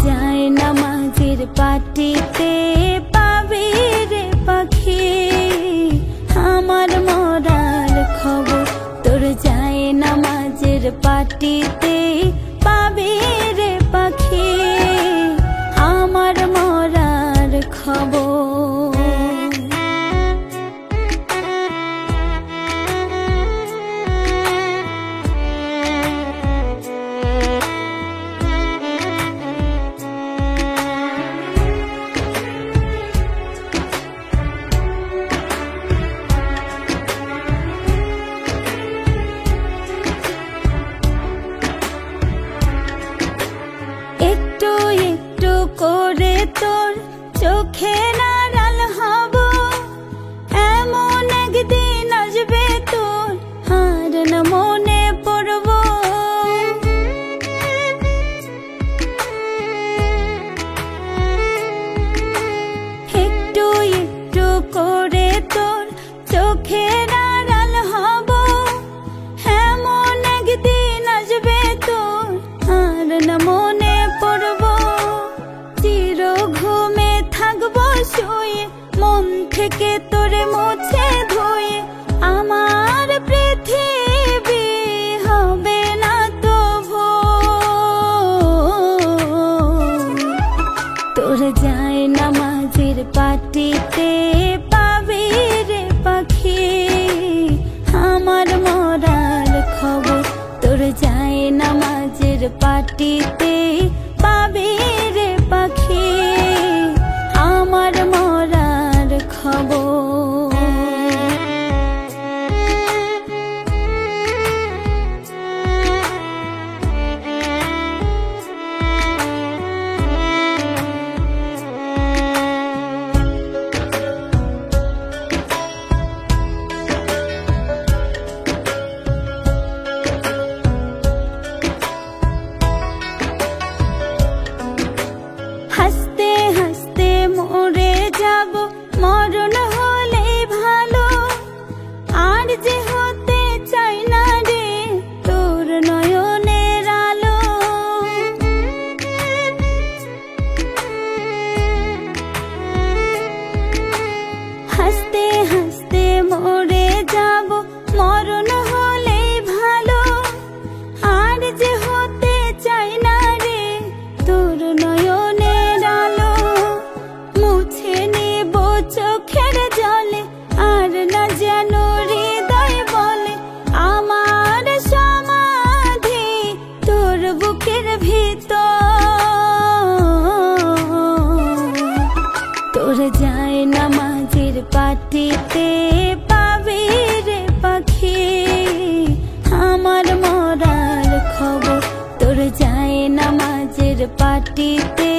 যায় নামাজের পাটিতে পাবি রে পাখি আমার মরার খবর। তোর যায় নামাজের পাটিতে পাবি রে পাখি আমার মরার খবর। একটু একটু করে তোর চোখে নাড়াল হব, এমন একদিন আসবে তোর আর না মনে পড়ব। একটু একটু করে তোর চোখে নাড়াল হব, এমন একদিন আসবে তোর আর না মনে পড়ব। চির ঘুমে থাকবো শুয়ে মন থেকে তোরে মুছে ধুয়ে, আমার পৃথিবী হবে না তো ভোর। তোর যায় নামাজের পাটিতে পাবি রে পাখি আমার মরার খবর। তোর যায় নামাজের পাটিতে পাবি রে পাখি আমার মরার খবর। হাসতে হাসতে মরে যাব মরণ হলে ভালো, আর যে হতে চাই না রে তোর নয়নের আলো। হাসতে হাসতে মরে যাব মরণ হলে ভালো, আর যে হতে চাই না রে তোর নয়নের আলো। মুছে নেব চোখের জলে আর না যেন হৃদয় বলে, আমার সমাধি তোর বুকের ভিতর। তোর যায় নামাজের পাটিতে পাবি রে পাখি আমার মরার খবর। তোর যায় নামাজের পাটিতে